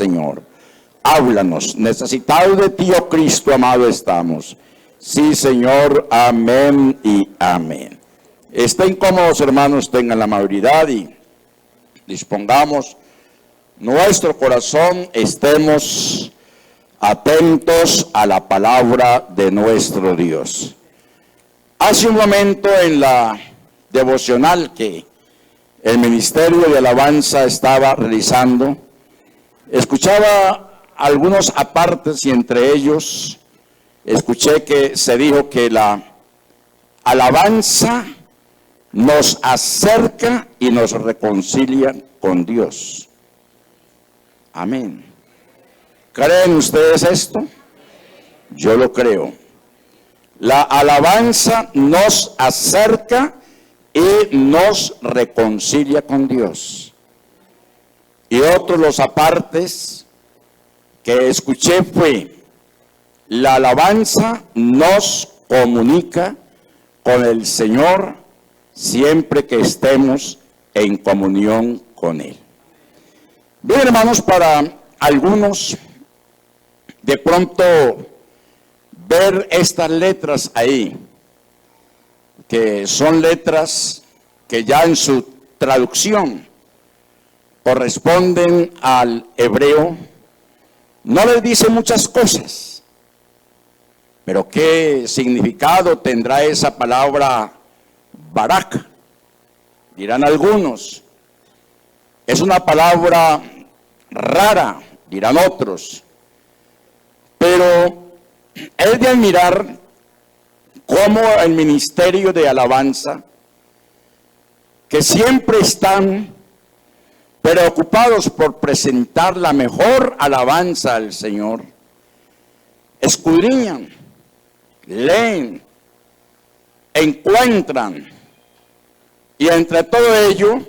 Señor. Háblanos, necesitados de ti, oh Cristo amado, estamos. Sí, Señor, amén y amén. Estén cómodos, hermanos, tengan la amabilidad y dispongamos nuestro corazón, estemos atentos a la palabra de nuestro Dios. Hace un momento en la devocional que el Ministerio de Alabanza estaba realizando, escuchaba algunos apartes y entre ellos escuché que se dijo que la alabanza nos acerca y nos reconcilia con Dios. Amén. ¿Creen ustedes esto? Yo lo creo. La alabanza nos acerca y nos reconcilia con Dios. Y otros los apartes que escuché fue: la alabanza nos comunica con el Señor siempre que estemos en comunión con Él. Bien, hermanos, para algunos de pronto ver estas letras ahí, que son letras que ya en su traducción corresponden al hebreo, no les dice muchas cosas. Pero ¿qué significado tendrá esa palabra Barak? Dirán algunos. Es una palabra rara, dirán otros. Pero es de admirar cómo el ministerio de alabanza, que siempre están preocupados por presentar la mejor alabanza al Señor, escudriñan, leen, encuentran, y entre todo ello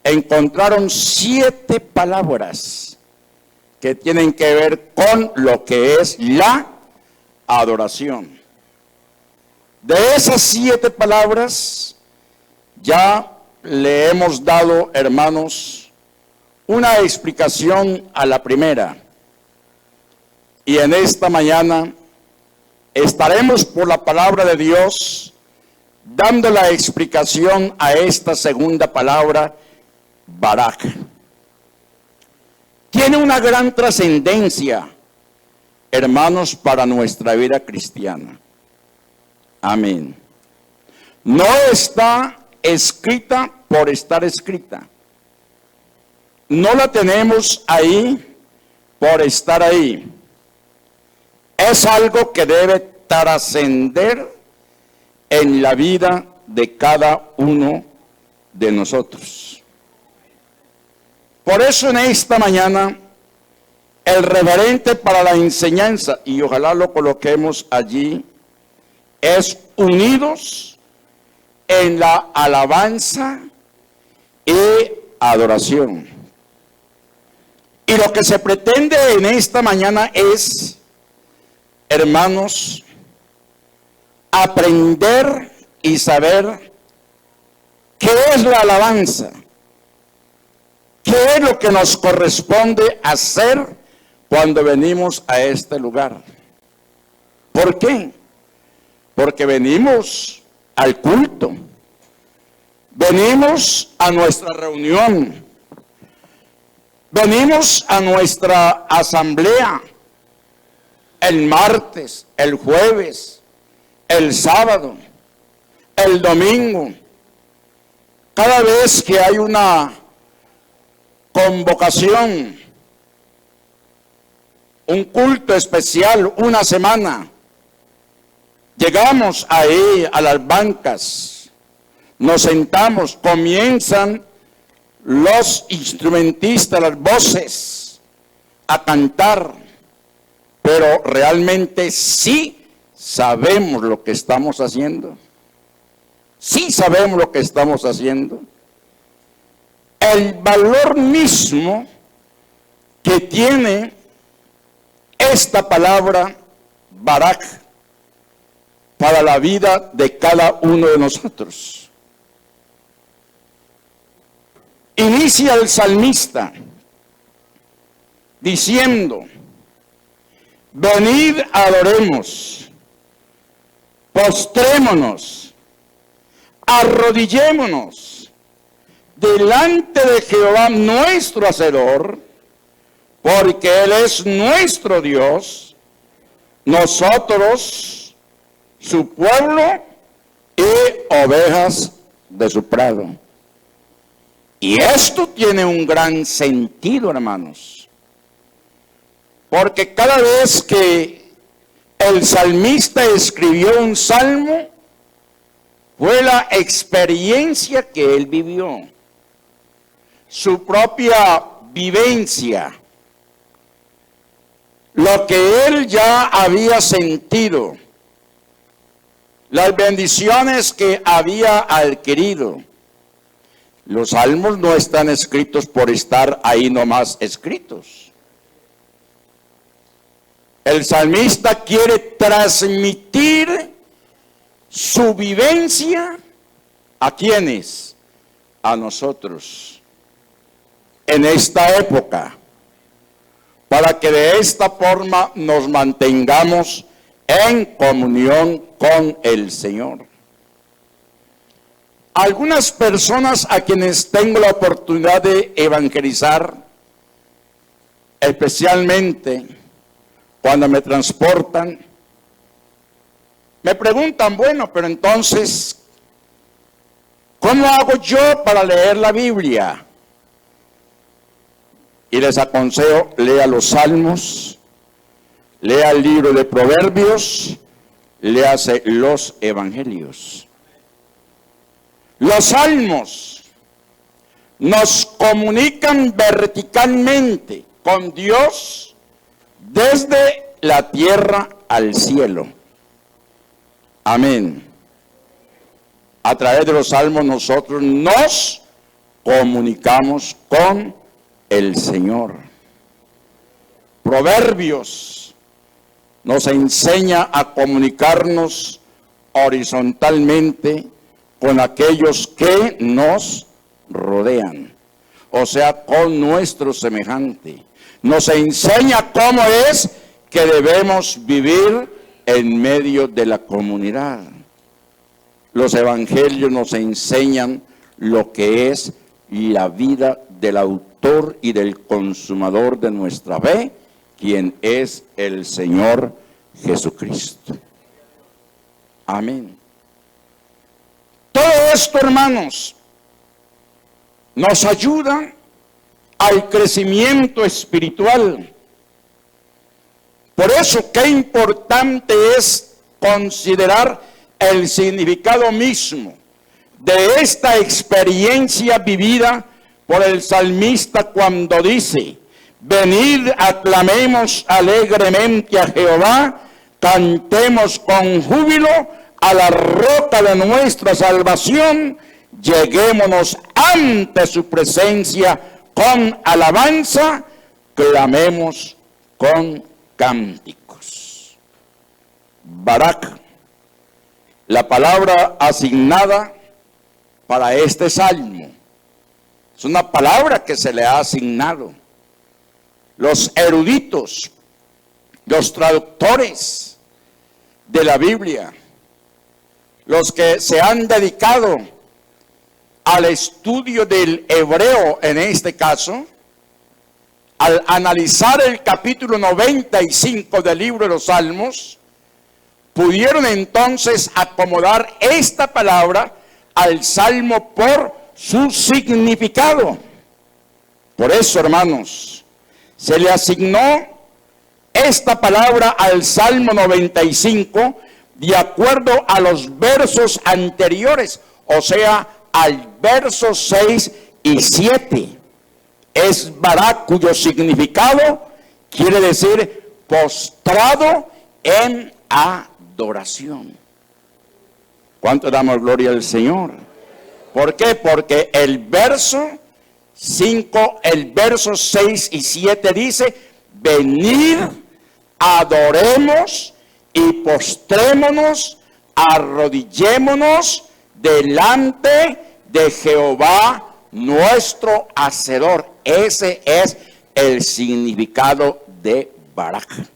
encontraron 7 palabras que tienen que ver con lo que es la adoración. De esas 7 palabras ya le hemos dado, hermanos, una explicación a la primera. Y en esta mañana estaremos por la palabra de Dios dando la explicación a esta segunda palabra, Barak. Tiene una gran trascendencia, hermanos, para nuestra vida cristiana. Amén. No está escrita por estar escrita. No la tenemos ahí por estar ahí. Es algo que debe trascender en la vida de cada uno de nosotros. Por eso en esta mañana el referente para la enseñanza, y ojalá lo coloquemos allí, es unidos en la alabanza y adoración. Y lo que se pretende en esta mañana es, hermanos, aprender y saber qué es la alabanza, qué es lo que nos corresponde hacer cuando venimos a este lugar. ¿Por qué? Porque venimos al culto, venimos a nuestra reunión, venimos a nuestra asamblea el martes, el jueves, el sábado, el domingo. Cada vez que hay una convocación, un culto especial, una semana, llegamos ahí a las bancas, nos sentamos, comienzan los instrumentistas, las voces, a cantar, pero realmente sí sabemos lo que estamos haciendo. Sí sabemos lo que estamos haciendo. El valor mismo que tiene esta palabra Barak para la vida de cada uno de nosotros. Inicia el salmista diciendo: venid, adoremos, postrémonos, arrodillémonos delante de Jehová nuestro Hacedor, porque Él es nuestro Dios, nosotros su pueblo y ovejas de su prado. Y esto tiene un gran sentido, hermanos, porque cada vez que el salmista escribió un salmo, fue la experiencia que él vivió, su propia vivencia, lo que él ya había sentido, las bendiciones que había adquirido. Los salmos no están escritos por estar ahí nomás escritos. El salmista quiere transmitir su vivencia ¿a quiénes? A nosotros en esta época, para que de esta forma nos mantengamos en comunión con el Señor. Algunas personas a quienes tengo la oportunidad de evangelizar, especialmente cuando me transportan, me preguntan: bueno, pero entonces, ¿cómo hago yo para leer la Biblia? Y les aconsejo: lea los Salmos, lea el libro de Proverbios, léase los Evangelios. Los Salmos nos comunican verticalmente con Dios desde la tierra al cielo. Amén. A través de los Salmos nosotros nos comunicamos con el Señor. Proverbios nos enseña a comunicarnos horizontalmente con aquellos que nos rodean, o sea, con nuestro semejante. Nos enseña cómo es que debemos vivir en medio de la comunidad. Los evangelios nos enseñan lo que es la vida del autor y del consumador de nuestra fe, quien es el Señor Jesucristo. Amén. Todo esto, hermanos, nos ayuda al crecimiento espiritual. Por eso, qué importante es considerar el significado mismo de esta experiencia vivida por el salmista cuando dice: venid, aclamemos alegremente a Jehová, cantemos con júbilo a la roca de nuestra salvación, lleguémonos ante su presencia con alabanza, clamemos con cánticos. Barak, la palabra asignada para este salmo, es una palabra que se le ha asignado. Los eruditos, los traductores de la Biblia, los que se han dedicado al estudio del hebreo en este caso, al analizar el capítulo 95 del libro de los Salmos, pudieron entonces acomodar esta palabra al Salmo por su significado. Por eso, hermanos, se le asignó esta palabra al Salmo 95 de acuerdo a los versos anteriores, o sea, al verso 6 y 7. Es Barak, cuyo significado quiere decir postrado en adoración. ¿Cuánto damos gloria al Señor? ¿Por qué? Porque el verso 5, el verso 6 y 7 dice: venid, adoremos y postrémonos, arrodillémonos delante de Jehová nuestro Hacedor. Ese es el significado de Barak.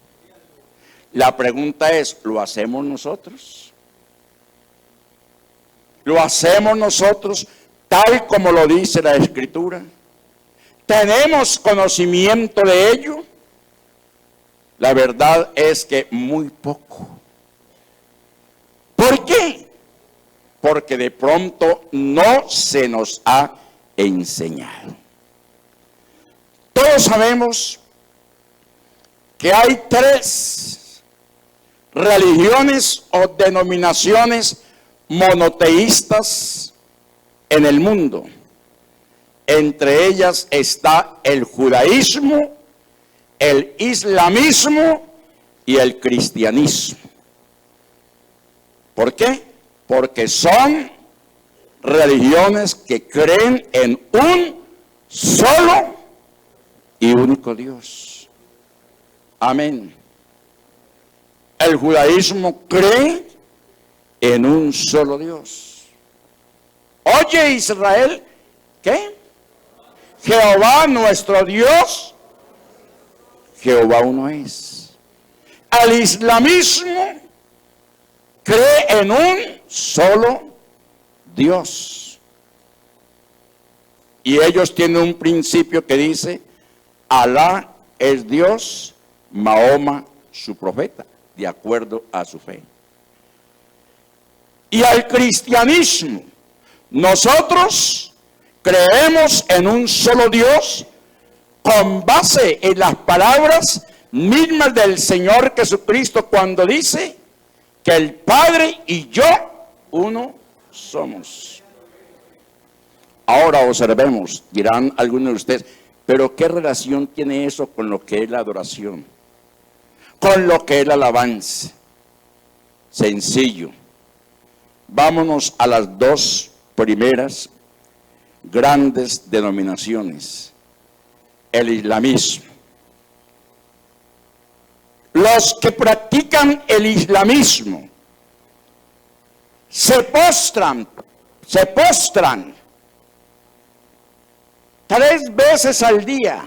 La pregunta es, ¿lo hacemos nosotros? ¿Lo hacemos nosotros tal como lo dice la Escritura? ¿Tenemos conocimiento de ello? La verdad es que muy poco. ¿Por qué? Porque de pronto no se nos ha enseñado. Todos sabemos que hay 3 religiones o denominaciones monoteístas en el mundo. Entre ellas está el judaísmo, el islamismo y el cristianismo. ¿Por qué? Porque son religiones que creen en un solo y único Dios. Amén. El judaísmo cree en un solo Dios. Oye, Israel, ¿qué? Jehová nuestro Dios, Jehová uno es. El islamismo cree en un solo Dios. Y ellos tienen un principio que dice, Alá es Dios, Mahoma su profeta, de acuerdo a su fe. Y al cristianismo, nosotros creemos en un solo Dios con base en las palabras mismas del Señor Jesucristo cuando dice que el Padre y yo uno somos. Ahora observemos, dirán algunos de ustedes, pero ¿qué relación tiene eso con lo que es la adoración? Con lo que es la alabanza. Sencillo. Vámonos a las 2 primeras grandes denominaciones. El islamismo. Los que practican el islamismo se postran 3 veces al día,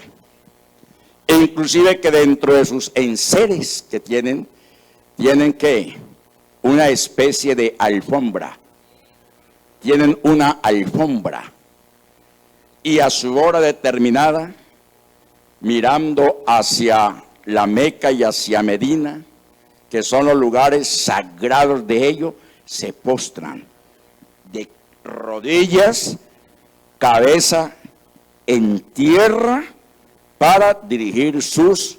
e inclusive que dentro de sus enseres que tienen que una especie de alfombra, tienen una alfombra, y a su hora determinada, mirando hacia la Meca y hacia Medina, que son los lugares sagrados de ellos, se postran de rodillas, cabeza en tierra, para dirigir sus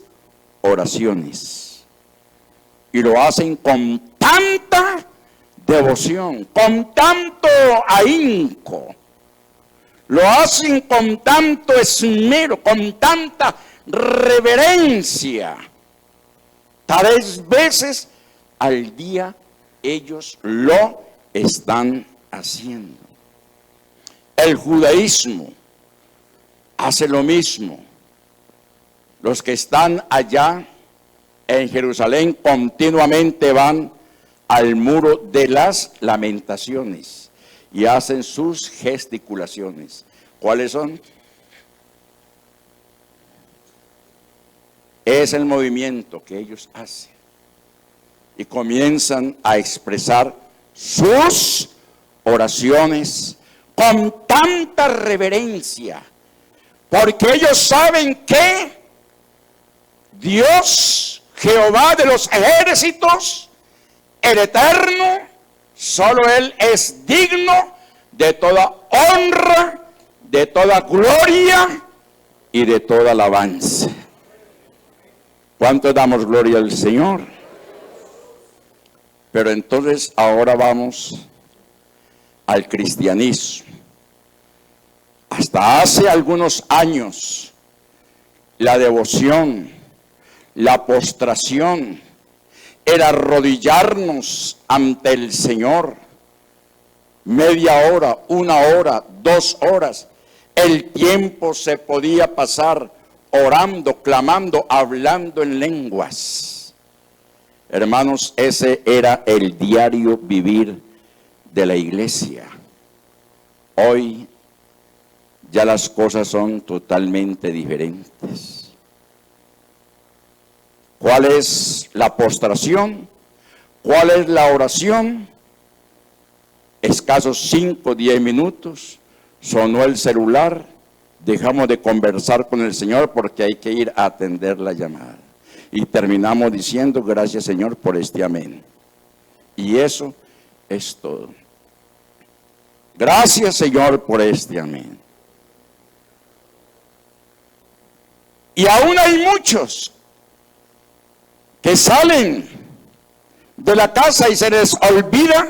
oraciones. Y lo hacen con tanta devoción, con tanto ahínco, lo hacen con tanto esmero, con tanta reverencia. 3 veces al día ellos lo están haciendo. El judaísmo hace lo mismo. Los que están allá en Jerusalén continuamente van al muro de las lamentaciones y hacen sus gesticulaciones. ¿Cuáles son? Es el movimiento que ellos hacen y comienzan a expresar sus oraciones con tanta reverencia, porque ellos saben que Dios, Jehová de los ejércitos, el Eterno, solo Él es digno de toda honra, de toda gloria y de toda alabanza. ¿Cuánto damos gloria al Señor? Pero entonces ahora vamos al cristianismo. Hasta hace algunos años, la devoción, la postración, era arrodillarnos ante el Señor. Media hora, 1 hora, 2 horas. El tiempo se podía pasar orando, clamando, hablando en lenguas. Hermanos, ese era el diario vivir de la iglesia. Hoy ya las cosas son totalmente diferentes. ¿Cuál es la postración? ¿Cuál es la oración? Escasos 5 o 10 minutos, sonó el celular, dejamos de conversar con el Señor porque hay que ir a atender la llamada. Y terminamos diciendo, gracias Señor por este amén. Y eso es todo. Gracias Señor por este amén. Y aún hay muchos que salen de la casa y se les olvida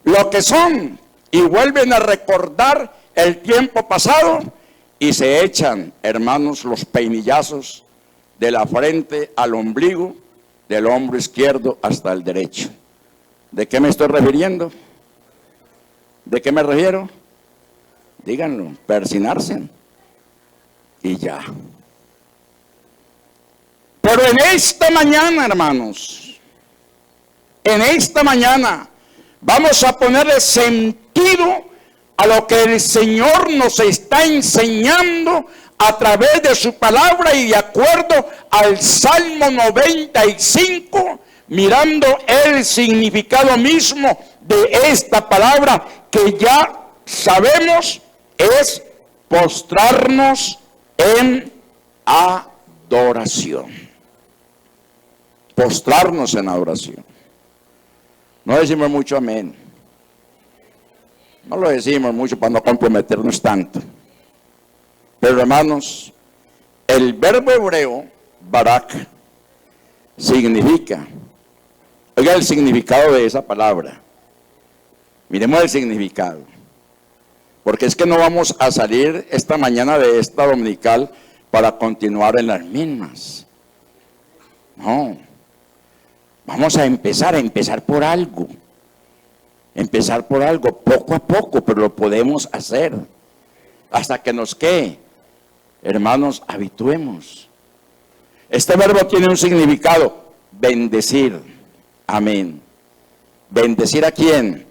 lo que son y vuelven a recordar el tiempo pasado y se echan, hermanos, los peinillazos de la frente al ombligo, del hombro izquierdo hasta el derecho. ¿De qué me estoy refiriendo? ¿De qué me refiero? Díganlo, persinarse y ya. Pero en esta mañana, hermanos, en esta mañana vamos a ponerle sentido a lo que el Señor nos está enseñando a través de su palabra y de acuerdo al Salmo 95, mirando el significado mismo de esta palabra que ya sabemos es postrarnos en adoración. Postrarnos en adoración. No decimos mucho amén. No lo decimos mucho para no comprometernos tanto. Pero hermanos, el verbo hebreo, barak, significa, oiga el significado de esa palabra. Miremos el significado. Porque es que no vamos a salir esta mañana de esta dominical para continuar en las mismas. No. Vamos a empezar por algo. Empezar por algo, poco a poco, pero lo podemos hacer. Hasta que nos quede. Hermanos, habituemos. Este verbo tiene un significado, bendecir. Amén. ¿Bendecir a quién?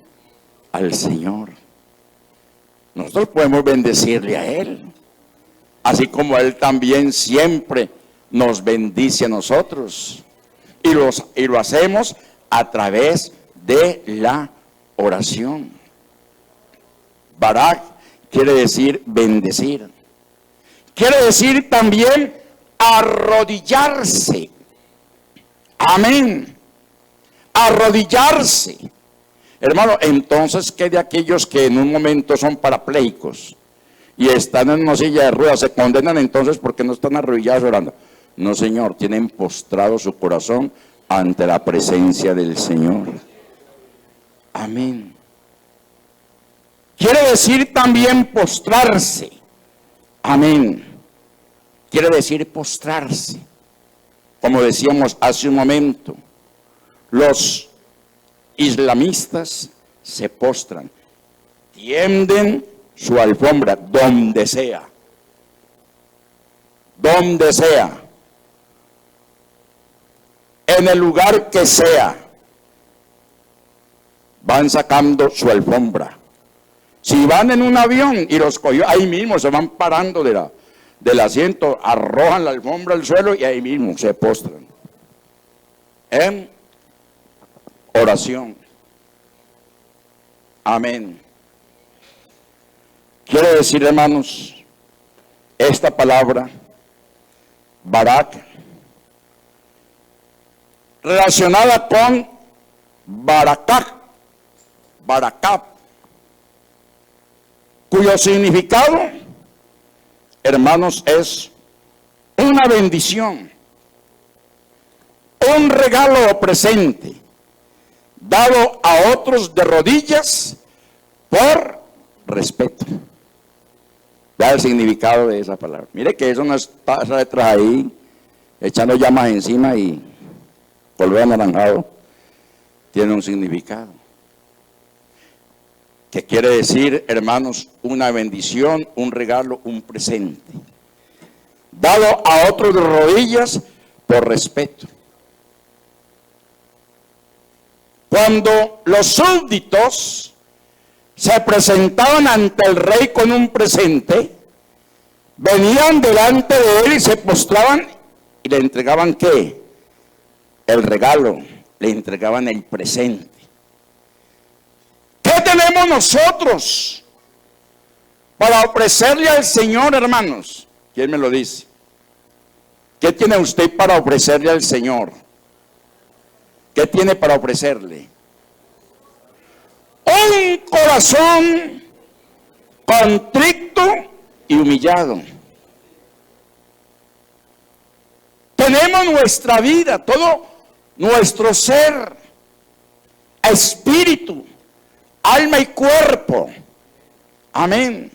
Al Señor. Nosotros podemos bendecirle a Él. Así como Él también siempre nos bendice a nosotros. Y lo hacemos a través de la oración. Barak quiere decir bendecir. Quiere decir también arrodillarse. Amén. Arrodillarse. Hermano, entonces, ¿qué de aquellos que en un momento son parapléjicos y están en una silla de ruedas? ¿Se condenan entonces porque no están arrodillados orando? No, Señor, tienen postrado su corazón ante la presencia del Señor. Amén. Quiere decir también postrarse. Amén. Quiere decir postrarse. Como decíamos hace un momento, los islamistas se postran, tienden su alfombra donde sea. Donde sea. En el lugar que sea, van sacando su alfombra. Si van en un avión y los cogió, ahí mismo se van parando del asiento, arrojan la alfombra al suelo y ahí mismo se postran. En oración. Amén. Quiero decir, hermanos, esta palabra, barak, relacionada con barakat, cuyo significado, hermanos, es una bendición, un regalo o presente dado a otros de rodillas por respeto. Vea el significado de esa palabra. Mire que eso no está esa letra ahí echando llamas encima y color anaranjado. Tiene un significado que quiere decir, hermanos, una bendición, un regalo, un presente dado a otros de rodillas por respeto. Cuando los súbditos se presentaban ante el rey con un presente, venían delante de él y se postraban y le entregaban ¿qué? el regalo, le entregaban el presente. ¿Qué tenemos nosotros para ofrecerle al Señor, hermanos? ¿Quién me lo dice? ¿Qué tiene usted para ofrecerle al Señor? ¿Qué tiene para ofrecerle? Un corazón contrito y humillado. Tenemos nuestra vida, todo nuestro ser, espíritu, alma y cuerpo. Amén.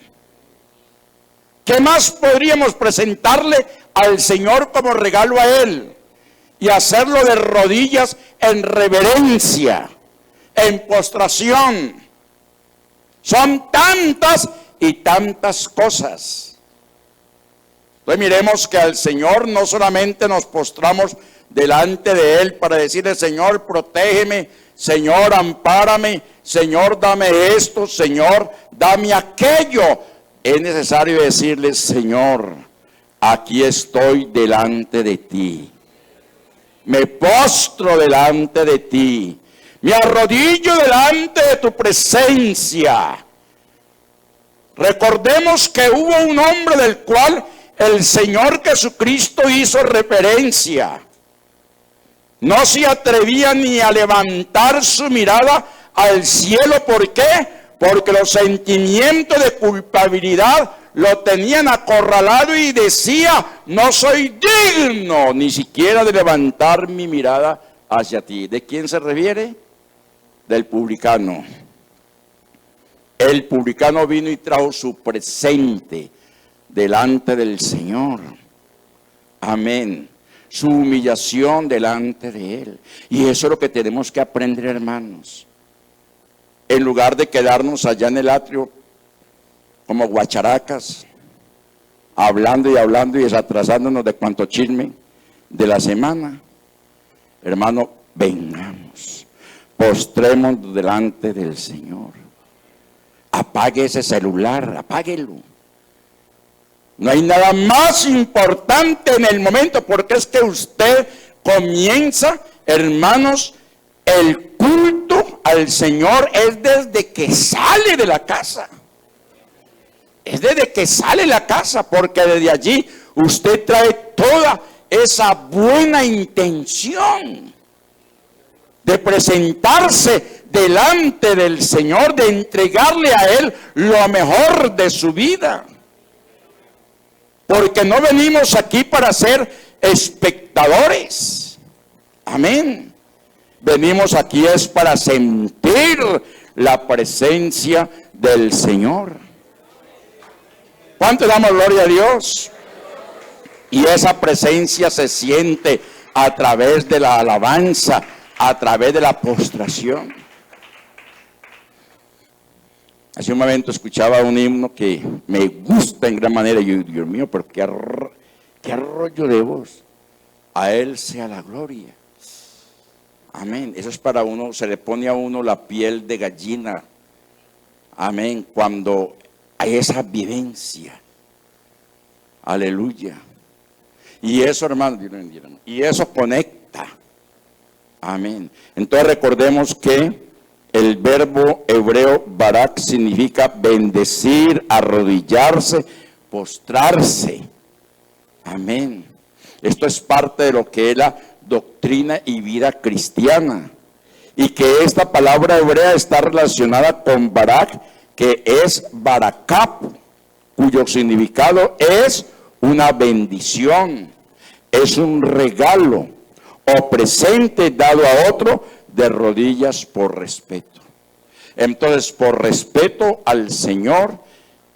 ¿Qué más podríamos presentarle al Señor como regalo a Él? Y hacerlo de rodillas en reverencia, en postración. Son tantas y tantas cosas. Entonces miremos que al Señor no solamente nos postramos delante de Él para decirle: Señor, protégeme, Señor, ampárame, Señor, dame esto, Señor, dame aquello. Es necesario decirle: Señor, aquí estoy delante de ti. Me postro delante de ti. Me arrodillo delante de tu presencia. Recordemos que hubo un hombre del cual el Señor Jesucristo hizo referencia. No se atrevía ni a levantar su mirada al cielo. ¿Por qué? Porque los sentimientos de culpabilidad lo tenían acorralado y decía: no soy digno ni siquiera de levantar mi mirada hacia ti. ¿De quién se refiere? Del publicano. El publicano vino y trajo su presente delante del Señor. Amén. Su humillación delante de Él. Y eso es lo que tenemos que aprender, hermanos. En lugar de quedarnos allá en el atrio como guacharacas, hablando y desatrasándonos de cuanto chisme de la semana. Hermano, vengamos, postrémonos delante del Señor. Apague ese celular, apáguelo. No hay nada más importante en el momento, porque es que usted comienza, hermanos, el culto al Señor es desde que sale de la casa. Es desde que sale de la casa, porque desde allí usted trae toda esa buena intención de presentarse delante del Señor, de entregarle a Él lo mejor de su vida. Porque no venimos aquí para ser espectadores. Amén. Venimos aquí es para sentir la presencia del Señor. ¿Cuánto damos gloria a Dios? Y esa presencia se siente a través de la alabanza, a través de la postración. Hace un momento escuchaba un himno que me gusta en gran manera. Y yo, Dios mío, pero qué arroyo de voz. A Él sea la gloria. Amén. Eso es para uno, se le pone a uno la piel de gallina. Amén. Cuando hay esa vivencia. Aleluya. Y eso, hermano, y eso conecta. Amén. Entonces recordemos que el verbo hebreo barak significa bendecir, arrodillarse, postrarse. Amén. Esto es parte de lo que es la doctrina y vida cristiana. Y que esta palabra hebrea está relacionada con barak, que es barakap, cuyo significado es una bendición, es un regalo o presente dado a otro de rodillas por respeto. Entonces, por respeto al Señor,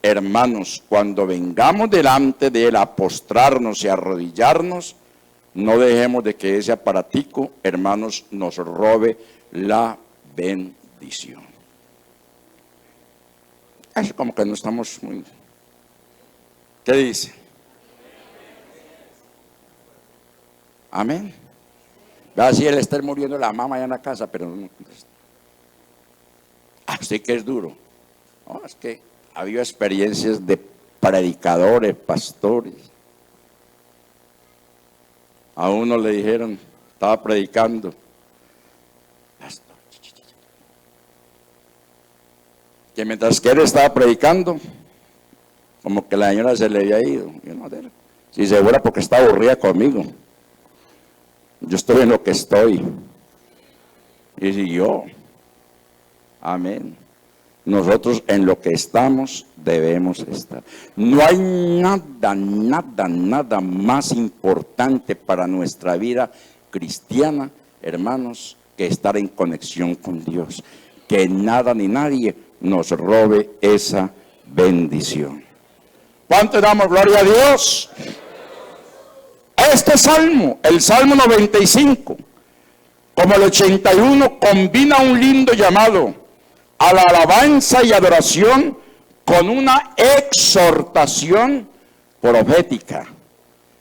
hermanos, cuando vengamos delante de Él a postrarnos y a arrodillarnos, no dejemos de que ese aparatico, hermanos, nos robe la bendición. Es como que no estamos muy... ¿Qué dice? Amén. Así él está muriendo la mamá allá en la casa, pero no contesta. Así que es duro. No, es que ha habido experiencias de predicadores, pastores. A uno le dijeron: Estaba predicando. Que mientras que él estaba predicando, como que la señora se le había ido. Yo no, si se fuera porque está aburrida conmigo. Yo estoy en lo que estoy. Y siguió. Amén. Nosotros en lo que estamos debemos estar. No hay nada más importante para nuestra vida cristiana, hermanos, que estar en conexión con Dios. Que nada ni nadie nos robe esa bendición. ¿Cuánto damos gloria a Dios? Este salmo, el Salmo 95, como el 81, combina un lindo llamado a la alabanza y adoración con una exhortación profética.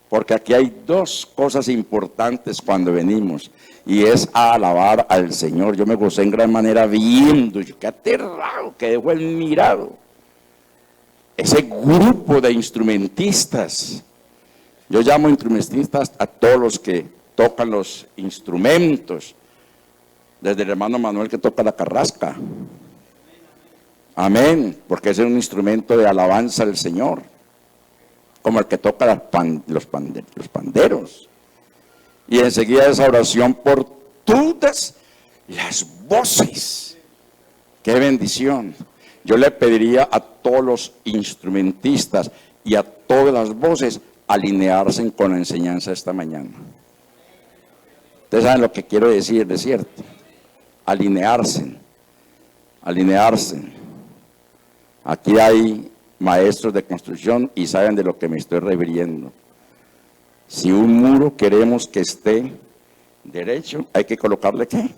Porque aquí hay dos cosas importantes cuando venimos, y es a alabar al Señor. Yo me gocé en gran manera viendo, yo qué aterrado, que dejó el mirado. Ese grupo de instrumentistas, yo llamo instrumentistas a todos los que tocan los instrumentos, desde el hermano Manuel que toca la carrasca. Amén, porque ese es un instrumento de alabanza al Señor, como el que toca los panderos. Y enseguida esa oración por todas las voces. ¡Qué bendición! Yo le pediría a todos los instrumentistas y a todas las voces alinearse con la enseñanza esta mañana. Ustedes saben lo que quiero decir, ¿de cierto? Alinearse. Aquí hay maestros de construcción y saben de lo que me estoy refiriendo. Si un muro queremos que esté derecho, hay que colocarle ¿qué?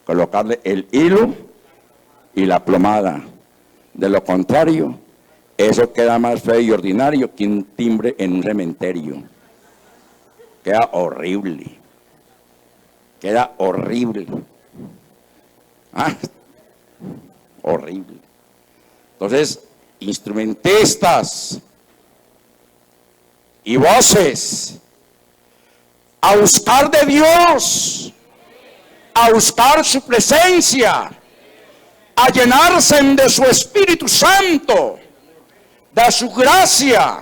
Colocarle el hilo y la plomada. De lo contrario, eso queda más feo y ordinario que un timbre en un cementerio. Queda horrible. Horrible. Entonces, instrumentistas y voces, a buscar de Dios, a buscar su presencia, a llenarse de su Espíritu Santo, de su gracia,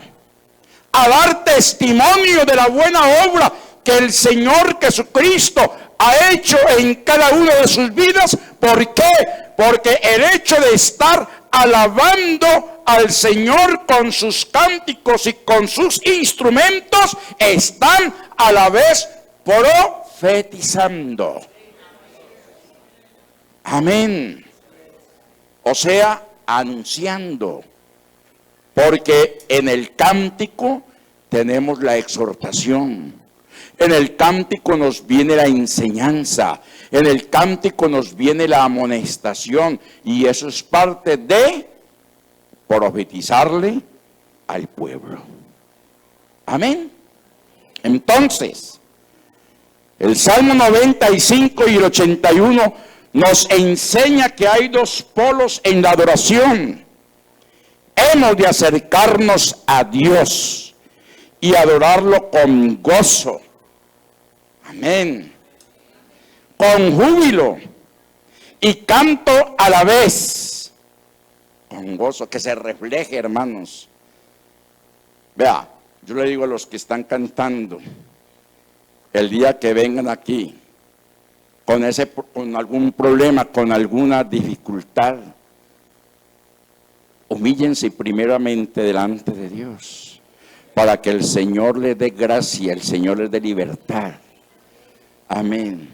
a dar testimonio de la buena obra que el Señor Jesucristo ha hecho en cada una de sus vidas. ¿Por qué? Porque el hecho de estar alabando al Señor con sus cánticos y con sus instrumentos, están a la vez profetizando. Amén. O sea, anunciando. Porque en el cántico tenemos la exhortación. En el cántico nos viene la enseñanza. En el cántico nos viene la amonestación. Y eso es parte de profetizarle al pueblo. Amén. Entonces, el Salmo 95 y el 81 nos enseña que hay dos polos en la adoración. Hemos de acercarnos a Dios y adorarlo con gozo. Amén. Con júbilo y canto a la vez. Con gozo, que se refleje, hermanos. Vea, yo le digo a los que están cantando, el día que vengan aquí, con algún problema, con alguna dificultad, humíllense primeramente delante de Dios, para que el Señor les dé gracia, el Señor les dé libertad. Amén.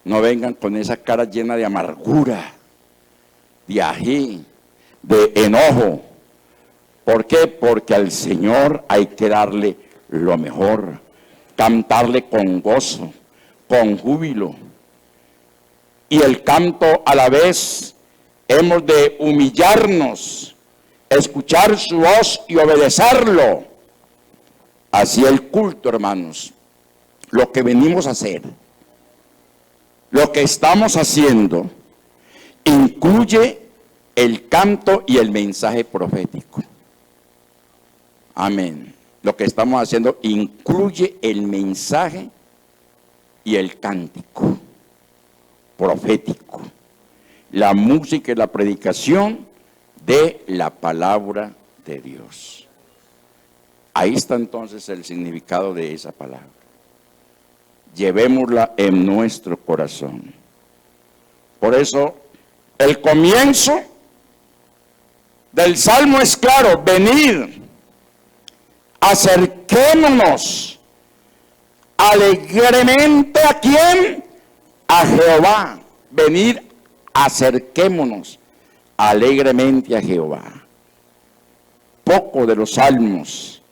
No vengan con esa cara llena de amargura, de ají, de enojo. ¿Por qué? Porque al Señor hay que darle lo mejor, cantarle con gozo, con júbilo. Y el canto a la vez, hemos de humillarnos, escuchar su voz y obedecerlo. Así el culto, hermanos, lo que venimos a hacer, lo que estamos haciendo, incluye el canto y el mensaje profético. Amén. lo que estamos haciendo incluye el mensaje y el cántico profético, la música y la predicación de la palabra de Dios. Ahí está entonces el significado de esa palabra. Llevémosla en nuestro corazón. Por eso, el comienzo del Salmo es claro: venid, acerquémonos alegremente. ¿A quién? A Jehová. Venid, acerquémonos alegremente a Jehová. Pocos de los salmos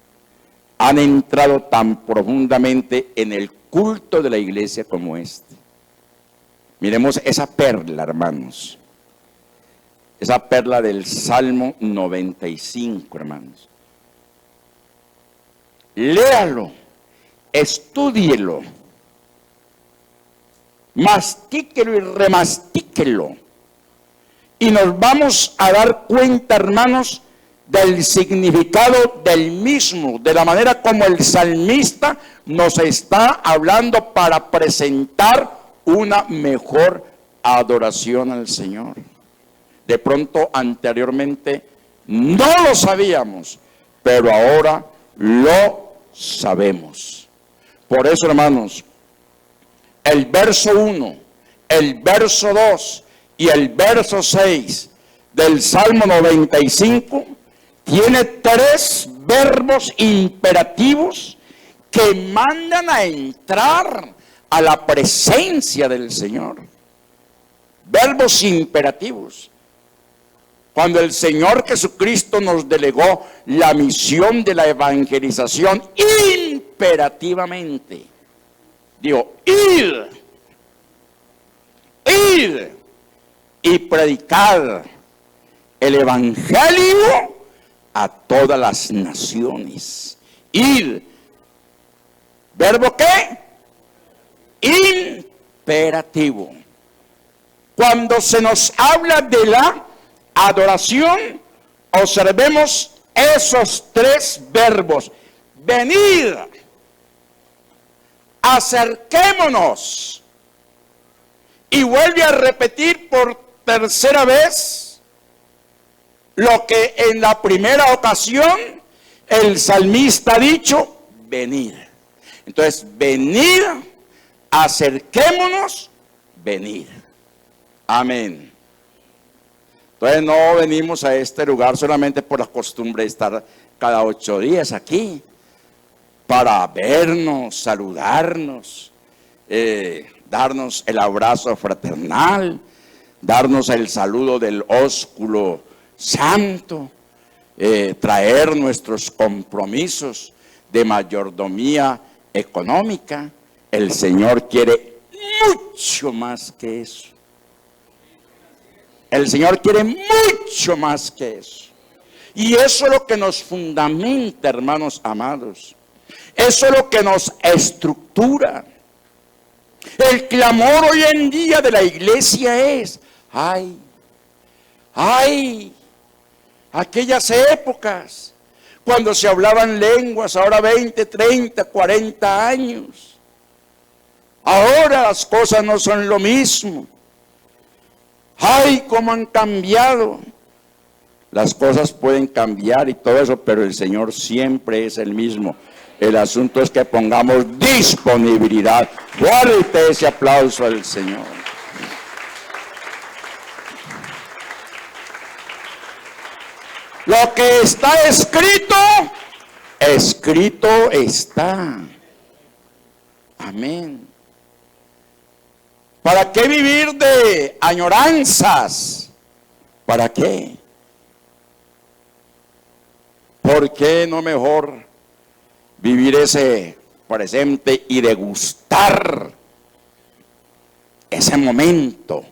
han entrado tan profundamente en el culto de la iglesia como este. Miremos esa perla, hermanos. Esa perla del Salmo 95, hermanos. Léalo, estúdielo, mastíquelo y remastíquelo. Y nos vamos a dar cuenta, hermanos, del significado del mismo, de la manera como el salmista nos está hablando para presentar una mejor adoración al Señor. De pronto anteriormente no lo sabíamos, pero ahora lo sabemos. Por eso, hermanos, el verso 1, el verso 2 y el verso 6 del Salmo 95 tiene tres verbos imperativos que mandan a entrar a la presencia del Señor. Verbos imperativos. Cuando el Señor Jesucristo nos delegó la misión de la evangelización imperativamente, dijo: id y predicad el evangelio a todas las naciones. Id. ¿Verbo qué? Imperativo. Cuando se nos habla de la adoración, observemos esos tres verbos: venid, acerquémonos, y vuelve a repetir por tercera vez lo que en la primera ocasión el salmista ha dicho: venid. Entonces, venid, acerquémonos, venid. Amén. Entonces no venimos a este lugar solamente por la costumbre de estar cada 8 días aquí, para vernos, saludarnos, darnos el abrazo fraternal, darnos el saludo del ósculo santo, traer nuestros compromisos de mayordomía económica. El Señor quiere mucho más que eso. El Señor quiere mucho más que eso. Y eso es lo que nos fundamenta, hermanos amados. Eso es lo que nos estructura. El clamor hoy en día de la iglesia es: ay, aquellas épocas cuando se hablaban lenguas, ahora 20, 30, 40 años. Ahora las cosas no son lo mismo. Ay, cómo han cambiado. Las cosas pueden cambiar y todo eso, pero el Señor siempre es el mismo. El asunto es que pongamos disponibilidad. Guarde ese aplauso al Señor. Lo que está escrito, escrito está. Amén. ¿Para qué vivir de añoranzas? ¿Para qué? ¿Por qué no mejor vivir ese presente y degustar ese momento?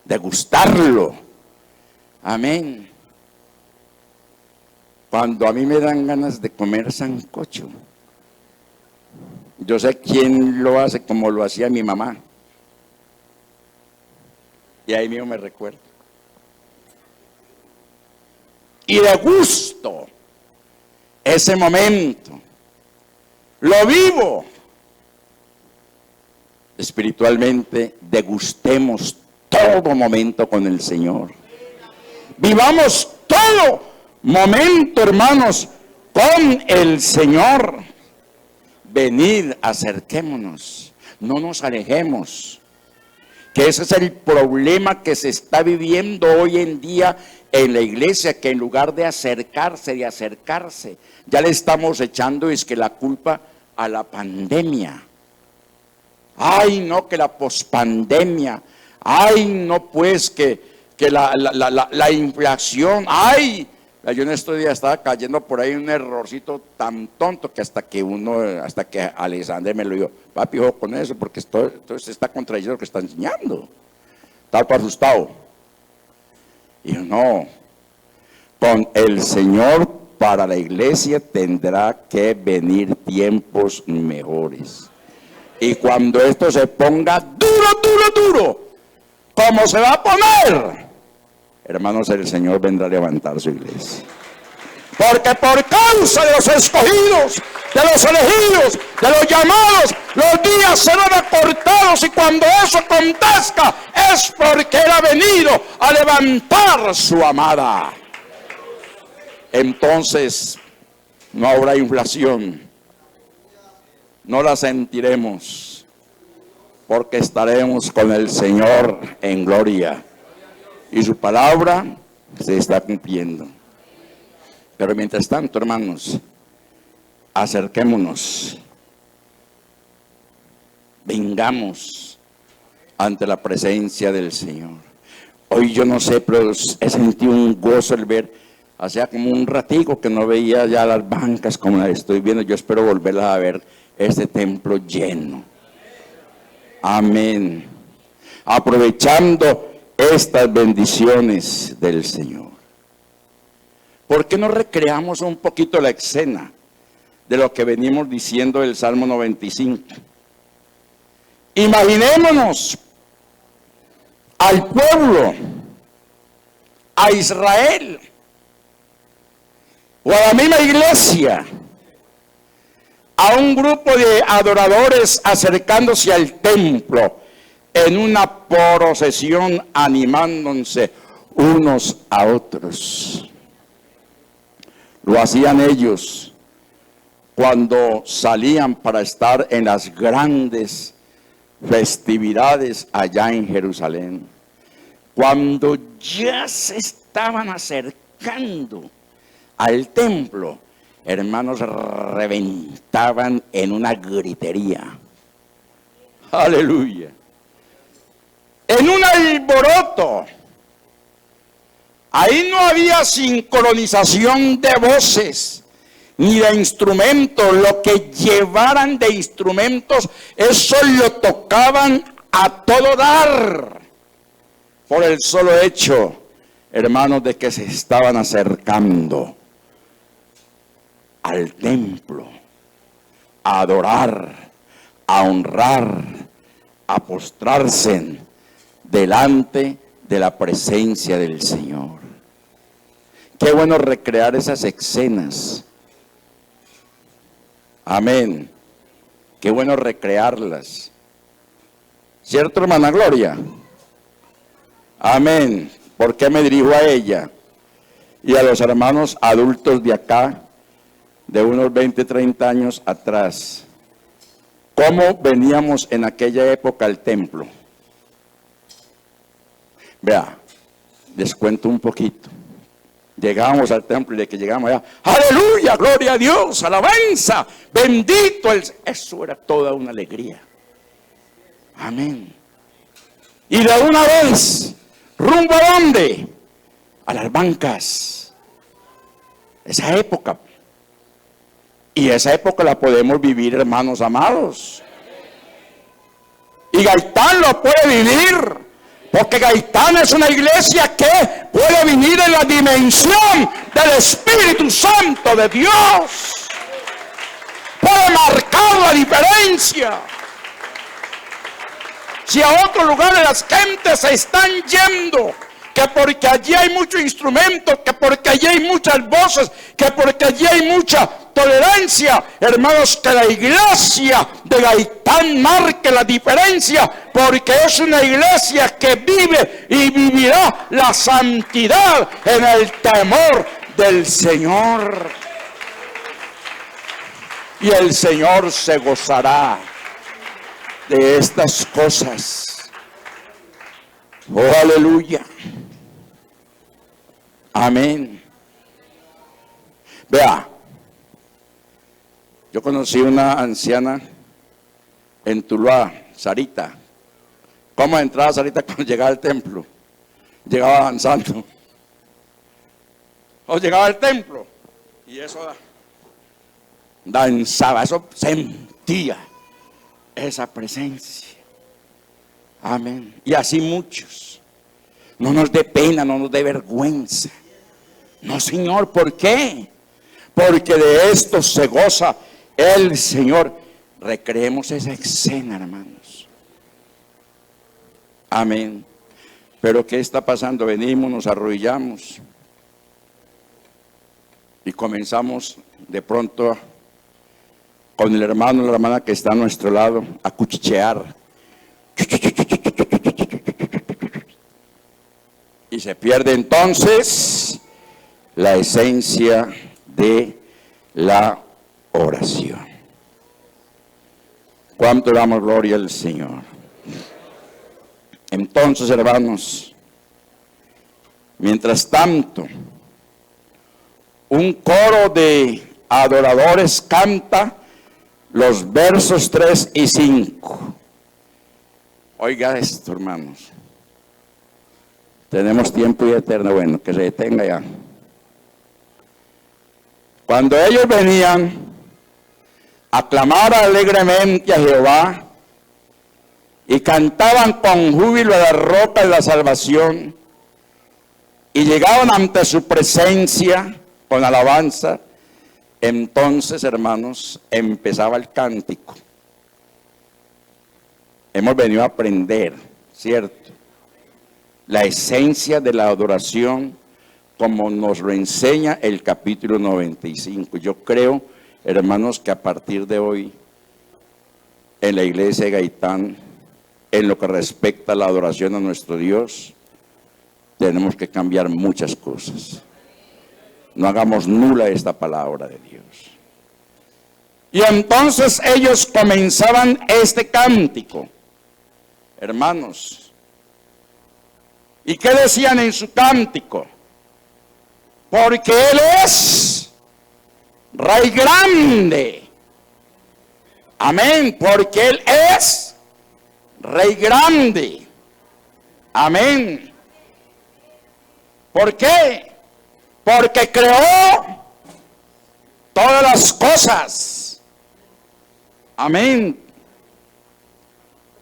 Degustarlo. Amén. Cuando a mí me dan ganas de comer sancocho, yo sé quién lo hace como lo hacía mi mamá. Y ahí mismo me recuerdo. Y de gusto. ese momento. Lo vivo. Espiritualmente, degustemos todo momento con el Señor. Vivamos todo momento, hermanos, con el Señor. Venid, acerquémonos, no nos alejemos. Que ese es el problema que se está viviendo hoy en día en la iglesia, que en lugar de acercarse, ya le estamos echando es que la culpa a la pandemia. Ay, no, que la pospandemia. Ay, no, pues que la inflación. Ay, yo en estos días estaba cayendo por ahí un errorcito tan tonto que hasta que Alexander me lo dijo: papi, ojo con eso, porque esto se está contradiciendo lo que está enseñando. Estaba todo asustado. Y yo, no, con el Señor para la iglesia tendrá que venir tiempos mejores. Y cuando esto se ponga duro, ¿cómo se va a poner? Hermanos, el Señor vendrá a levantar su iglesia. Porque por causa de los escogidos, de los elegidos, de los llamados, los días serán acortados, y cuando eso acontezca es porque Él ha venido a levantar su amada. Entonces no habrá inflación, no la sentiremos, porque estaremos con el Señor en gloria y su palabra se está cumpliendo. Pero mientras tanto, hermanos, acerquémonos, vengamos ante la presencia del Señor. Hoy yo no sé, pero he sentido un gozo el ver, hacía como un ratico que no veía ya las bancas como las estoy viendo. Yo espero volverlas a ver, este templo lleno. Amén. Aprovechando estas bendiciones del Señor. ¿Por qué no recreamos un poquito la escena de lo que venimos diciendo del Salmo 95? Imaginémonos al pueblo, a Israel, o a la misma iglesia, a un grupo de adoradores acercándose al templo en una procesión, animándose unos a otros. Lo hacían ellos cuando salían para estar en las grandes festividades allá en Jerusalén. Cuando ya se estaban acercando al templo, hermanos, reventaban en una gritería. Aleluya. En un alboroto. Ahí no había sincronización de voces ni de instrumentos. Lo que llevaran de instrumentos, eso lo tocaban a todo dar, por el solo hecho, hermanos, de que se estaban acercando al templo a adorar, a honrar, a postrarse delante de la presencia del Señor. Qué bueno recrear esas escenas. Amén. Qué bueno recrearlas. ¿Cierto, hermana Gloria? Amén. ¿Por qué me dirijo a ella? Y a los hermanos adultos de acá, de unos 20, 30 años atrás. ¿Cómo veníamos en aquella época al templo? Vea, les cuento un poquito. Llegábamos al templo y de que llegamos allá, aleluya, gloria a Dios, alabanza, bendito eso era toda una alegría. Amén. Y de una vez, ¿rumbo a dónde? A las bancas. Esa época. Y esa época la podemos vivir, hermanos amados. Y Gaitán lo puede vivir. Porque Gaitán es una iglesia que puede vivir en la dimensión del Espíritu Santo de Dios. Puede marcar la diferencia. Si a otro lugar las gentes se están yendo que porque allí hay mucho instrumento, que porque allí hay muchas voces, que porque allí hay mucha tolerancia, hermanos, que la iglesia de Gaitán marque la diferencia, porque es una iglesia que vive y vivirá la santidad en el temor del Señor. Y el Señor se gozará de estas cosas. Oh, aleluya. Amén. Vea, yo conocí una anciana en Tuluá, Sarita. ¿Cómo entraba Sarita cuando llegaba al templo? Llegaba avanzando. O llegaba al templo y eso danzaba, eso sentía esa presencia. Amén. Y así muchos. No nos dé pena, no nos dé vergüenza. No, Señor, ¿por qué? Porque de esto se goza el Señor. Recreemos esa escena, hermanos. Amén. Pero ¿qué está pasando? Venimos, nos arrodillamos y comenzamos de pronto con el hermano o la hermana que está a nuestro lado a cuchichear. Y se pierde entonces la esencia de la oración. ¿Cuánto damos gloria al Señor? Entonces, hermanos, mientras tanto, un coro de adoradores canta los versos 3 y 5. Oiga esto, hermanos. Tenemos tiempo y eterno, bueno, que se detenga ya. Cuando ellos venían a clamar alegremente a Jehová y cantaban con júbilo a la roca de la salvación y llegaban ante su presencia con alabanza, entonces, hermanos, empezaba el cántico. Hemos venido a aprender, ¿cierto? La esencia de la adoración como nos lo enseña el capítulo 95. Yo creo, hermanos, que a partir de hoy en la iglesia de Gaitán, en lo que respecta a la adoración a nuestro Dios, tenemos que cambiar muchas cosas. No hagamos nula esta palabra de Dios. Y entonces ellos comenzaban este cántico, hermanos. ¿Y qué decían en su cántico? Porque Él es Rey grande. Amén. Porque Él es Rey grande. Amén. ¿Por qué? Porque creó todas las cosas. Amén.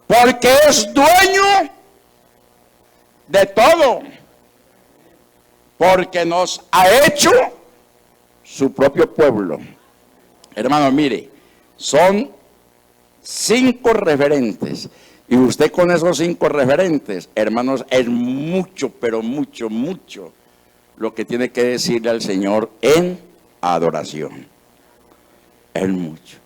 Porque es dueño de todo. Porque nos ha hecho su propio pueblo. Hermano, mire, son 5 referentes. Y usted con esos 5 referentes, hermanos, es mucho, pero mucho, mucho lo que tiene que decirle al Señor en adoración. Es mucho.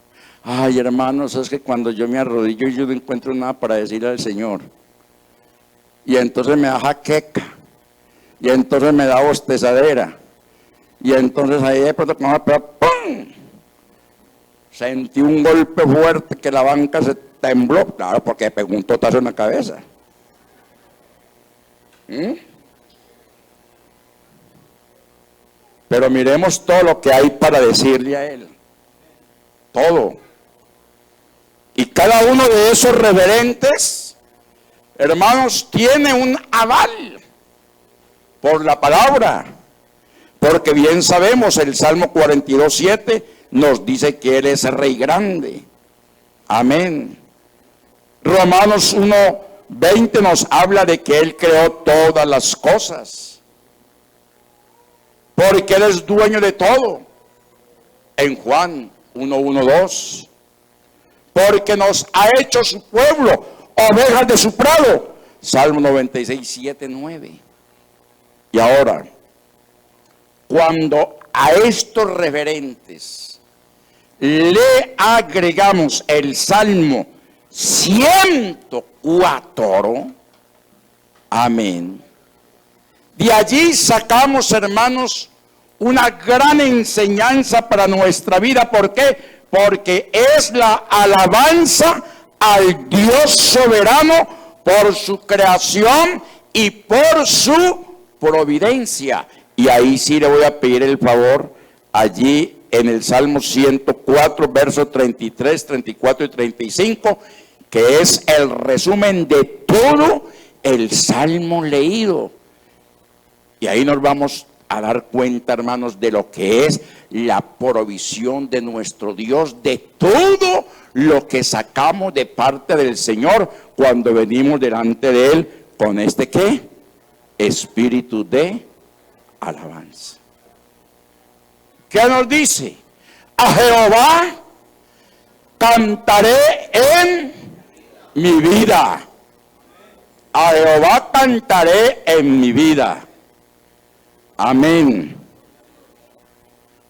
Ay, hermanos, es que cuando yo me arrodillo y yo no encuentro nada para decirle al Señor. Y entonces me da jaqueca. Y entonces me da bostezadera. Y entonces ahí de pronto, ¡pum! Sentí un golpe fuerte que la banca se tembló. Claro, porque pegó un totazo en la cabeza. Pero miremos todo lo que hay para decirle a Él. Todo. Y cada uno de esos reverentes, hermanos, tiene un aval por la palabra. Porque bien sabemos, el Salmo 42:7 nos dice que Él es Rey grande. Amén. Romanos 1:20 nos habla de que Él creó todas las cosas. Porque Él es dueño de todo. En Juan 1:1-2. Porque nos ha hecho su pueblo, ovejas de su prado. Salmo 96:7-9. Y ahora, cuando a estos referentes le agregamos el Salmo 104, amén. De allí sacamos, hermanos, una gran enseñanza para nuestra vida. ¿Por qué? Porque es la alabanza al Dios soberano por su creación y por su providencia. Y ahí sí le voy a pedir el favor, allí en el Salmo 104, versos 33, 34 y 35, que es el resumen de todo el Salmo leído. Y ahí nos vamos a dar cuenta, hermanos, de lo que es la provisión de nuestro Dios, de todo lo que sacamos de parte del Señor cuando venimos delante de Él con este ¿qué? Espíritu de alabanza. ¿Qué nos dice? A Jehová cantaré en mi vida. A Jehová cantaré en mi vida. Amén.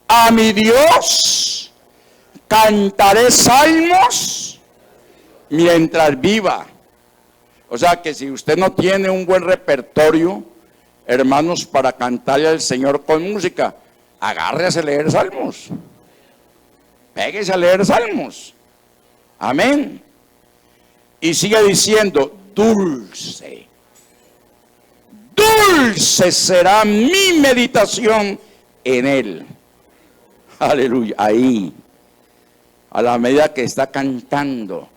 A mi Dios cantaré salmos mientras viva. O sea que si usted no tiene un buen repertorio, hermanos, para cantarle al Señor con música, agárrese a leer salmos. Péguese a leer salmos. Amén. Y sigue diciendo, dulce. Dulce será mi meditación en él. Aleluya. Ahí, a la medida que está cantando,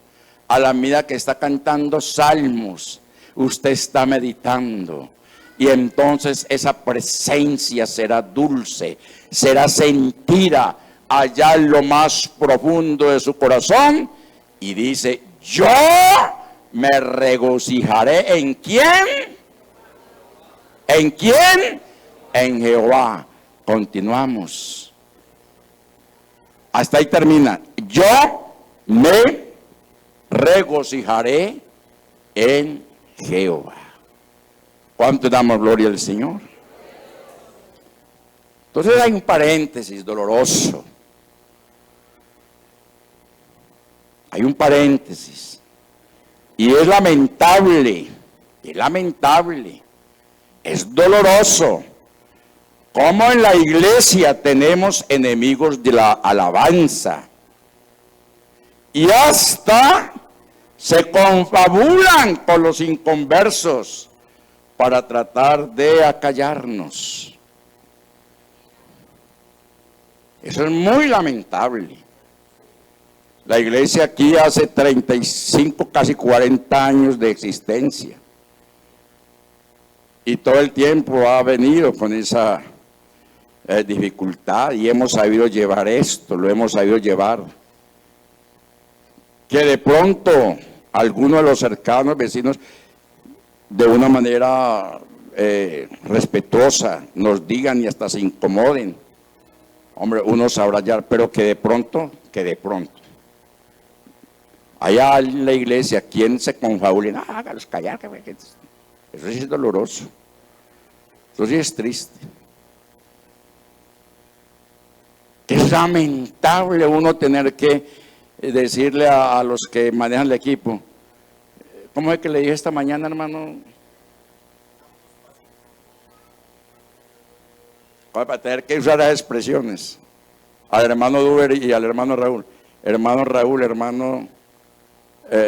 a la medida que está cantando salmos, usted está meditando. Y entonces esa presencia será dulce, será sentida allá en lo más profundo de su corazón. Y dice, yo me regocijaré ¿en quién? ¿En quién? En Jehová. Continuamos. Hasta ahí termina. Yo me regocijaré en Jehová. ¿Cuánto damos gloria al Señor? Entonces hay un paréntesis doloroso. Hay un paréntesis. Y es lamentable. Es lamentable. Es doloroso. Como en la iglesia tenemos enemigos de la alabanza. Y hasta se confabulan con los inconversos para tratar de acallarnos. Eso es muy lamentable. La iglesia aquí hace 35, casi 40 años de existencia. Y todo el tiempo ha venido con esa dificultad y hemos sabido llevar esto, lo hemos sabido llevar. Que de pronto algunos de los cercanos vecinos de una manera respetuosa nos digan y hasta se incomoden. Hombre, uno sabrá ya, pero que de pronto. Allá en la iglesia, ¿quién se confabule? No, hágalos callar, que eso sí es doloroso. Eso sí es triste. Es lamentable uno tener que decirle a los que manejan el equipo. ¿Cómo es que le dije esta mañana, hermano? Para tener que usar las expresiones. Al hermano Duber y al hermano Raúl. Hermano Raúl, hermano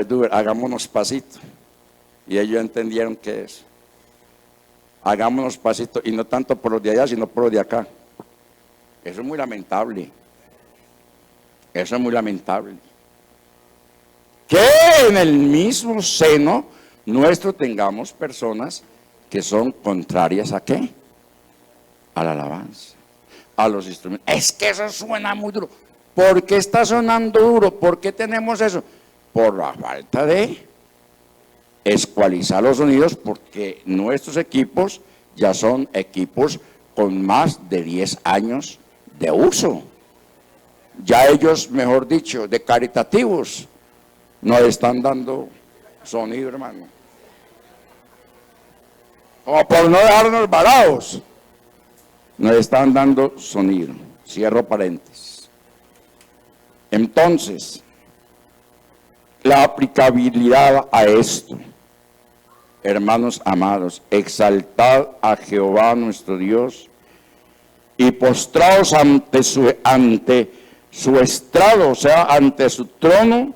Duber, hagámonos pasito. Y ellos entendieron que es. Hagámonos pasito, y no tanto por los de allá, sino por los de acá. Eso es muy lamentable. Eso es muy lamentable. Que en el mismo seno nuestro tengamos personas que son contrarias ¿a qué? A la alabanza, a los instrumentos. Es que eso suena muy duro. ¿Por qué está sonando duro? ¿Por qué tenemos eso? Por la falta de ecualizar los sonidos, porque nuestros equipos ya son equipos con más de 10 años de uso. Ya ellos, mejor dicho, de caritativos, nos están dando sonido, hermano. como por no dejarnos varados, nos están dando sonido. Cierro paréntesis. Entonces, la aplicabilidad a esto, hermanos amados, exaltad a Jehová nuestro Dios y postraos ante su estrado, o sea, ante su trono,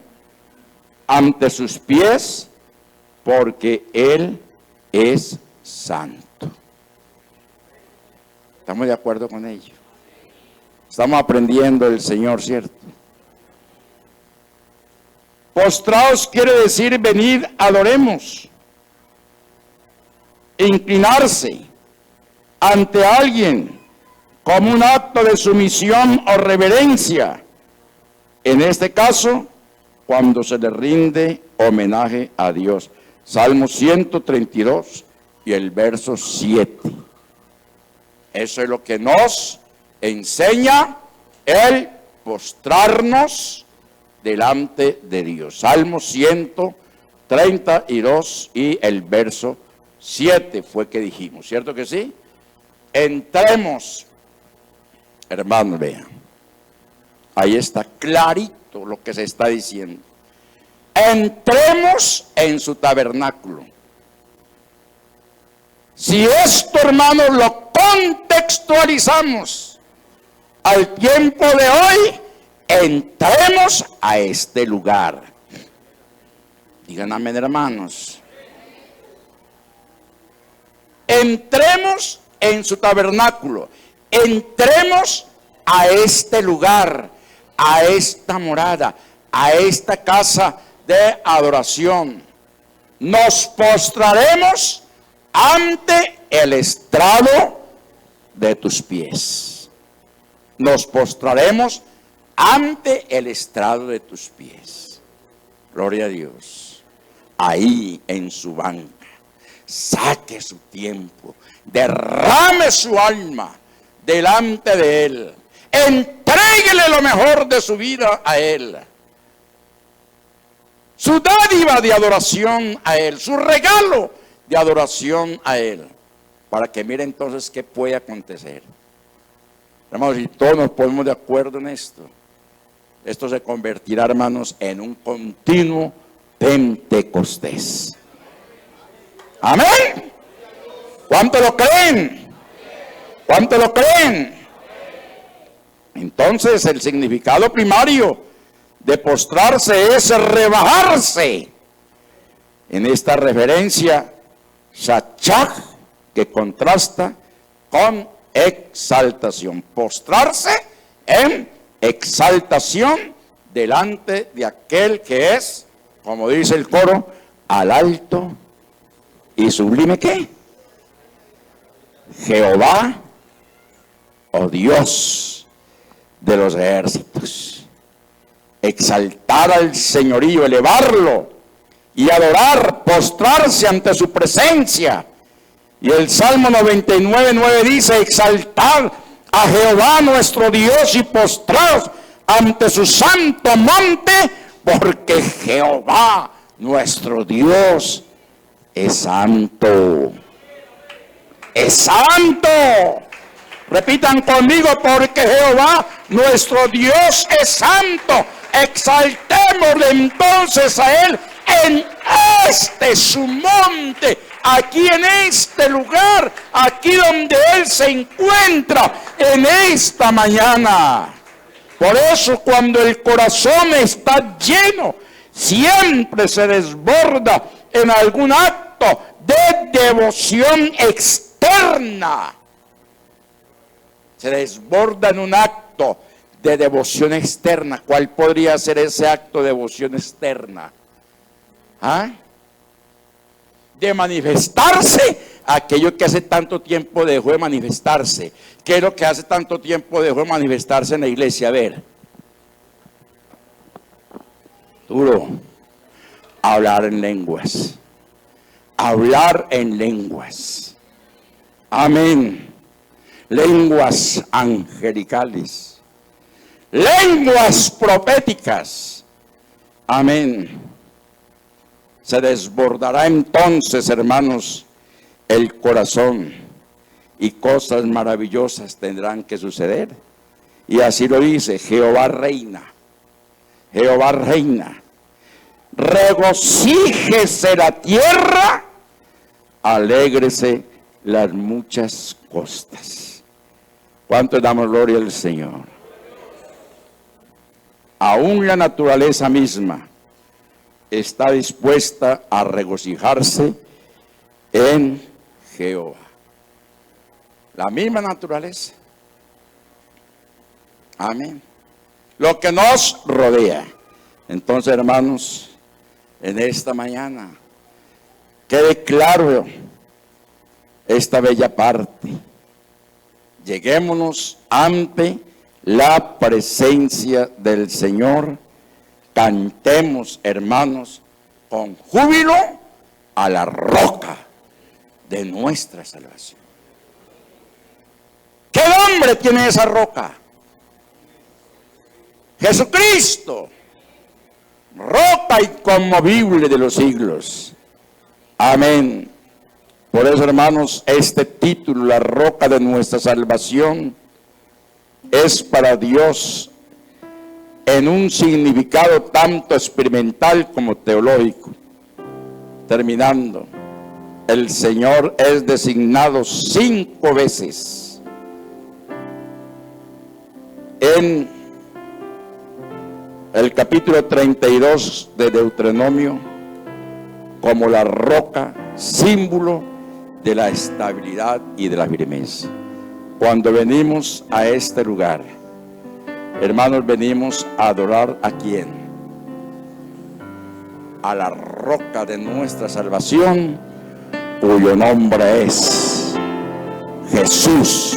ante sus pies, porque Él es santo. ¿Estamos de acuerdo con ello? Estamos aprendiendo del Señor, ¿cierto? Postraos quiere decir venid, adoremos. Inclinarse ante alguien como un acto de sumisión o reverencia. En este caso, cuando se le rinde homenaje a Dios. Salmo 132 y el verso 7. Eso es lo que nos enseña el postrarnos delante de Dios. Salmo 132 y el verso 7 fue que dijimos, ¿cierto que sí? Entremos, hermanos, vean. Ahí está clarito lo que se está diciendo. Entremos en su tabernáculo. Si esto, hermanos, lo contextualizamos al tiempo de hoy, entremos a este lugar. Digan amén, hermanos. Entremos en su tabernáculo. Entremos a este lugar, a esta morada, a esta casa de adoración. Nos postraremos ante el estrado de tus pies. Nos postraremos ante el estrado de tus pies. Gloria a Dios. Ahí en su banca, saque su tiempo, derrame su alma delante de Él. Entréguele lo mejor de su vida a Él. Su dádiva de adoración a Él, su regalo de adoración a Él, para que mire entonces qué puede acontecer. Hermanos, si todos nos ponemos de acuerdo en esto, esto se convertirá, hermanos, en un continuo Pentecostés. Amén. ¿Cuánto lo creen? ¿Cuánto lo creen? Entonces, el significado primario de postrarse es rebajarse. En esta referencia, shachach, que contrasta con exaltación. Postrarse en exaltación delante de aquel que es, como dice el coro, al alto y sublime ¿qué? Jehová, oh Dios de los ejércitos. Exaltar al señorío, elevarlo y adorar, postrarse ante su presencia. Y el Salmo 99:9 dice: exaltar a Jehová nuestro Dios y postraos ante su santo monte, porque Jehová nuestro Dios es santo. Es santo. Repitan conmigo: porque Jehová nuestro Dios es santo. Exaltémosle entonces a Él en este su monte, aquí en este lugar, aquí donde Él se encuentra en esta mañana. Por eso, cuando el corazón está lleno, siempre se desborda en algún acto de devoción externa. Se desborda en un acto de devoción externa. ¿Cuál podría ser ese acto de devoción externa? ¿Ah? De manifestarse aquello que hace tanto tiempo dejó de manifestarse. ¿Qué es lo que hace tanto tiempo dejó de manifestarse en la iglesia? A ver. Duro. Hablar en lenguas. Hablar en lenguas. Amén. Lenguas angelicales. Lenguas proféticas. Amén. Se desbordará entonces, hermanos, el corazón y cosas maravillosas tendrán que suceder. Y así lo dice: Jehová reina, Jehová reina. Regocíjese la tierra, alégrese las muchas costas. ¿Cuánto damos gloria al Señor? Aún la naturaleza misma está dispuesta a regocijarse en Jehová. La misma naturaleza. Amén. Lo que nos rodea. Entonces, hermanos, en esta mañana quede claro esta bella parte. Lleguémonos ante la presencia del Señor. Cantemos, hermanos, con júbilo a la roca de nuestra salvación. ¿Qué nombre tiene esa roca? Jesucristo, roca inconmovible de los siglos. Amén. Por eso, hermanos, este título, la roca de nuestra salvación, es para Dios en un significado tanto experimental como teológico. Terminando, el Señor es designado 5 veces en el capítulo 32 de Deuteronomio como la roca, símbolo de la estabilidad y de la firmeza. Cuando venimos a este lugar, hermanos, venimos a adorar ¿a quién? A la roca de nuestra salvación, cuyo nombre es Jesús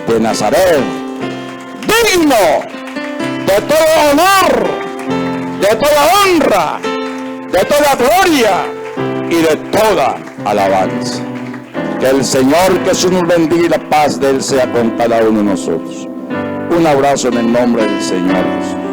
de Nazaret, digno de todo honor, de toda honra, de toda gloria y de toda alabanza. Que el Señor Jesús nos bendiga y la paz de Él sea con cada uno de nosotros. Un abrazo en el nombre del Señor Jesús.